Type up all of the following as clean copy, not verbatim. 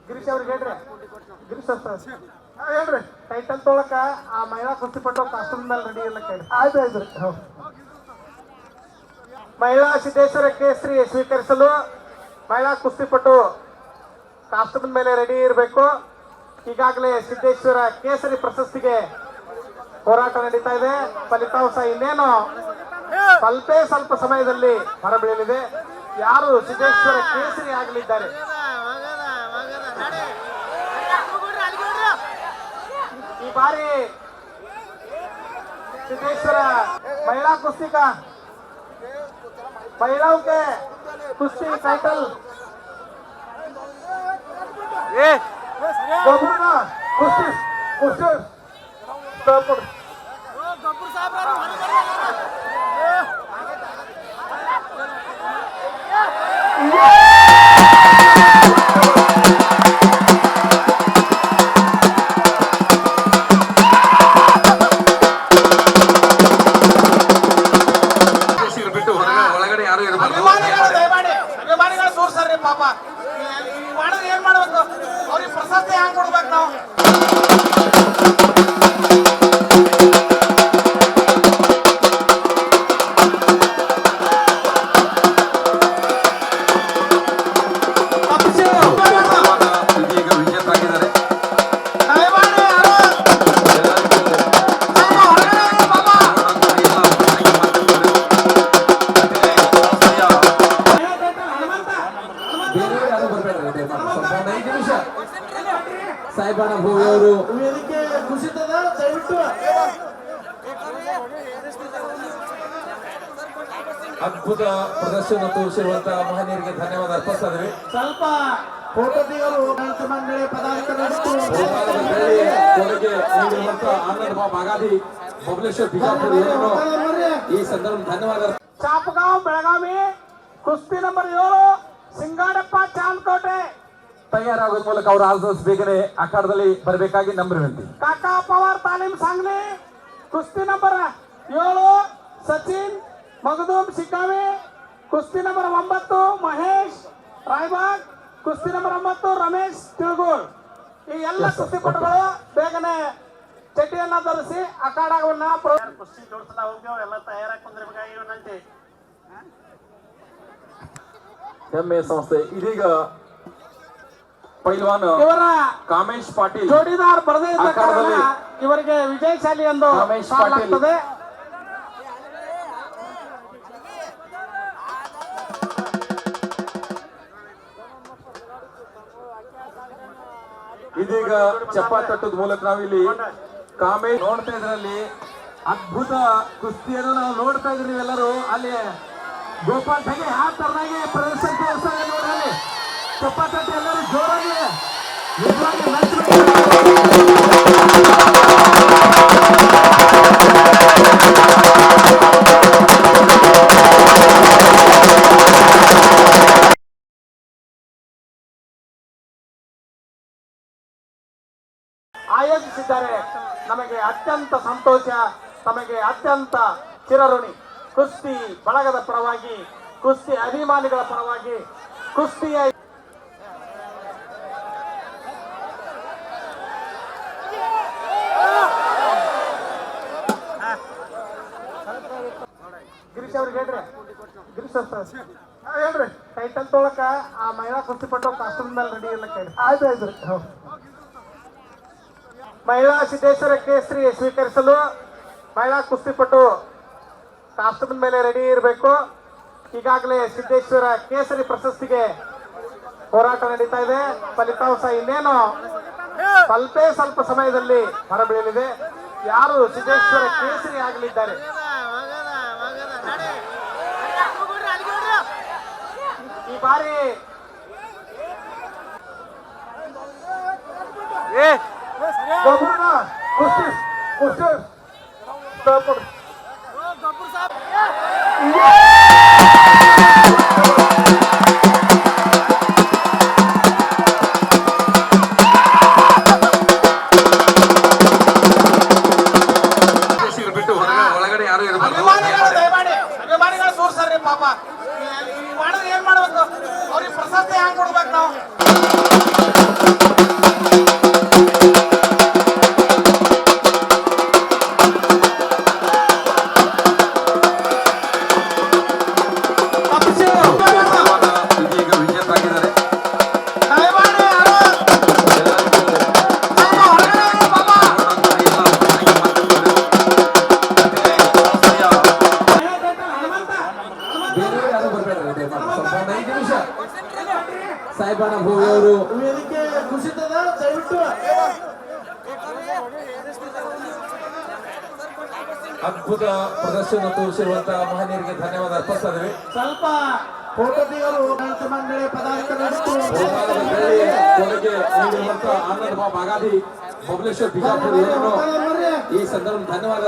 ಗಿರೀಶ್ ಅವ್ರಿಗೆ ಹೇಳ್ರಿ. ಗಿರೀಶ್ ಅವ್ರ ಹೇಳ್ರಿ ಟೈಟಲ್ ತೊಳಕ ಆ ಮಹಿಳಾ ಕುಸ್ತಿಪಟ್ಟು ಕಾಸ್ಟ್ಯೂಮ್ ಮೇಲೆ ರೆಡಿ ಇಲ್ಲ ಕೇಳಿ. ಆಯ್ತು ಆಯ್ತು. ಮಹಿಳಾ ಸಿದ್ದೇಶ್ವರ ಕೇಸರಿ ಸ್ವೀಕರಿಸಲು ಮಹಿಳಾ ಕುಸ್ತಿಪಟ್ಟು ಕಾಸ್ಟ್ಯೂಮ್ ಮೇಲೆ ರೆಡಿ ಇರಬೇಕು. ಈಗಾಗಲೇ ಸಿದ್ದೇಶ್ವರ ಕೇಸರಿ ಪ್ರಶಸ್ತಿಗೆ ಹೋರಾಟ ನಡೀತಾ ಇದೆ. ಫಲಿತಾಂಶ ಇನ್ನೇನು ಸ್ವಲ್ಪ ಸಮಯದಲ್ಲಿ ಹೊರಬೀಳಲಿದೆ. ಯಾರು ಸಿದ್ದೇಶ್ವರ ಕೇಸರಿ ಆಗಲಿದ್ದಾರೆ. ಈ ಬಾರಿ सिद्धेश्वर महिला कुश्ती का महिलाओं के कुश्ती टाइटल कुश्ती कुश्ती ಪಾಪ ಮಾಡೋದು ಏನ್ ಮಾಡ್ಬೇಕು ಅವ್ರಿಗೆ ಪ್ರಶಸ್ತಿ ಹ್ಯಾಂಗ್ ಕೊಡ್ಬೇಕು ನಾವು. ಸಾಯಿಬಾನ ಭೋವಿ ಅವರು ವೇದಿಕೆ ಕುಸಿತದ ದಯವಿಟ್ಟು ಅದ್ಭುತ ಪ್ರದರ್ಶನ ತೋರಿಸಿರುವಂತಹ ಮಹನೀಯರಿಗೆ ಧನ್ಯವಾದ ಅರ್ಪಿಸ್ತಾ ಇದ್ದೀವಿ. ಸ್ವಲ್ಪ ಫೋಟೋ ತೆಗೆದು ಮಂಡಳಿ ಪದಾಧಿಕಾರಿಗಳು ನೀಡಿರುವಂತಹ ಆನಂದ್ ಬಾಬ್ ಅಗಾದಿ ಬಬಲೇಶ್ವರ್ ಬಿಜಾಪುರ ಇವರನ್ನು ಈ ಸಂದರ್ಭ ಧನ್ಯವಾದ. ಚಾಪಗಾಂವ್ ಬೆಳಗಾವಿ ಕುಸ್ತಿ ನಂಬರ್ 7 ಸಿಂಗಾಡಪ್ಪ ಚಾಂದಕೋಟೆ ತಯಾರಾಗೋದ್ ಮೂಲಕ ಅವರು ಆಲ್ಸೋಸ್ ಬೇಗನೆ ಅಖಾಡದಲ್ಲಿ ಬರಬೇಕಾಗಿ ನಮ್ಮ ವಿನಂತಿ. ಕಾಕಾ ಪವಾರ್ ತಾಲೀಮ್ ಸಾಂಗ್ಲಿ ಕುಸ್ತಿ ನಂಬರ್ 7 ಸಚಿನ್ ಮಗದೂಮ್ ಶಿಕಾವಿ ಕುಸ್ತಿ ನಂಬರ್ 9 ಮಹೇಶ್ ರಾಯ್ಬಾಗ್ ಕುಸ್ತಿ ನಂಬರ್ 9 ರಮೇಶ್ ತಿಳ್ಗೋಳ್. ಈ ಎಲ್ಲ ಕುಸ್ತಿಪಟುಗಳು ಬೇಗನೆ ಚಟಿಯನ್ನ ಧರಿಸಿ ಅಖಾಡವನ್ನ ಕುಸ್ತಿ ಜೋಡಿಸ್ತಾ ಹೋಗ್ತೇವೆ. ಎಲ್ಲ ತಯಾರಾಗಿ ಕುಂದಿರ್ಬೇಕಾಗಿ ವಿನಂತಿ. ಹೆಮ್ಮೆ ಸಂಸ್ಥೆ ಇದೀಗ ಪೈಲ್ವಾನ್ ಇವರ ಕಾಮೇಶ್ ಪಾಟೀಲ್ ಜೋಡಿದಾರ್ ಬರದೇ ಇದ್ದ ಕಾರಣ ಇವರಿಗೆ ವಿಜಯಶಾಲಿ ಎಂದು ಹೇಳಲಾಗುತ್ತದೆ. ಇದೀಗ ಚಪ್ಪ ತಟ್ಟದ ಮೂಲಕ ನಾವಿಲ್ಲಿ ಕಾಮೇಶ್ ನೋಡ್ತಾ ಇದ್ರಲ್ಲಿ ಅದ್ಭುತ ಕುಸ್ತಿಯನ್ನು ನಾವು ನೋಡ್ತಾ ಇದ್ರಿ. ನೀವೆಲ್ಲರೂ ಅಲ್ಲಿ ಗೋಪಾಲ್ ಠಗೆ ಆ ತರನಾಗಿ ಪ್ರದರ್ಶನ ತೋರಿಸ್ತಾ ಇದೆ ನೋಡಿ. ಅಲ್ಲಿ ಚಪ್ಪ ತಟ್ಟಿ ಎಲ್ಲರೂ ಜೋರಾಗಿ ಆಯೋಜಿಸಿದ್ದಾರೆ. ನಮಗೆ ಅತ್ಯಂತ ಸಂತೋಷ, ತಮಗೆ ಅತ್ಯಂತ ಚಿರಋಣಿ. ಕುಸ್ತಿ ಬಳಗದ ಪರವಾಗಿ, ಕುಸ್ತಿ ಅಭಿಮಾನಿಗಳ ಪರವಾಗಿ, ಕುಸ್ತಿಯ ಗಿರೀಶ್ ಅವ್ರಿಗೆ ಹೇಳ್ರಿ. ಗಿರೀಶ್ ಅವ್ರ ಹೇಳ್ರಿ ಟೈಟಲ್ ತೊಳಕ ಆ ಮಹಿಳಾ ಕುಸ್ತಿಪಟ್ಟು ಕಾಸ್ಟ್ಯೂಮ್ ಮೇಲೆ ರೆಡಿ ಇಲ್ಲ ಕೇಳಿ. ಆಯ್ತು ಆಯ್ತು. ಮಹಿಳಾ ಸಿದ್ದೇಶ್ವರ ಕೇಸರಿ ಸ್ವೀಕರಿಸಲು ಮಹಿಳಾ ಕುಸ್ತಿಪಟ್ಟು ಕಾಸ್ಟ್ಯೂಮ್ ಮೇಲೆ ರೆಡಿ ಇರಬೇಕು. ಈಗಾಗಲೇ ಸಿದ್ದೇಶ್ವರ ಕೇಸರಿ ಪ್ರಶಸ್ತಿಗೆ ಹೋರಾಟ ನಡೀತಾ ಇದೆ. ಫಲಿತಾಂಶ ಇನ್ನೇನು ಸ್ವಲ್ಪ ಸಮಯದಲ್ಲಿ ಹೊರಬೀಳಲಿದೆ. ಯಾರು ಸಿದ್ದೇಶ್ವರ ಕೇಸರಿ ಆಗಲಿದ್ದಾರೆ. ಈ ಬಾರಿ ಕುಸ್ತಿ ಕುಸ್ತಿ ಅಭಿಮಾನಿಗಳು ತೋರ್ಸ್ರಿ ಪಾಪ ಮಾಡೋದು ಏನ್ ಮಾಡ್ಬೇಕು ಅವ್ರಿಗೆ ಪ್ರಶಸ್ತಿ ಹ್ಯಾಂಗ್ ಕೊಡ್ಬೇಕು ನಾವು. ರಾಯಬಾನಭೂವಿ ಅವರು ವೇದಿಕೆ ಕುಸಿತದ ದಯವಿಟ್ಟು ಅದ್ಭುತ ಪ್ರದರ್ಶನ ತೋರಿಸಿರುವಂತಹ ಮಹನೀಯರಿಗೆ ಧನ್ಯವಾದ ಅರ್ಪಿಸ್ತಾ ಇದ್ದೀವಿ. ಸ್ವಲ್ಪ ಫೋಟೋ ತೆಗೆಯಲು ಆಡಳಿತ ಮಂಡಳಿ ಪದಾಧಿಕಾರಿಗಳು ಬಹುಮಾನದ ಕೊಡುಗೆ ನೀಡಿರುವಂತಹ ಆನಂದ್ ಬಾಬ್ ಅಗಾದಿ ಬಬಲೇಶ್ವರ್ ಬಿಜಾಪುರ ಇವರನ್ನು ಈ ಸಂದರ್ಭ ಧನ್ಯವಾದ.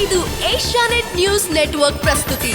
ಇದು ಏಷ್ಯಾನೆಟ್ ನ್ಯೂಸ್ ನೆಟ್ವರ್ಕ್ ಪ್ರಸ್ತುತಿ.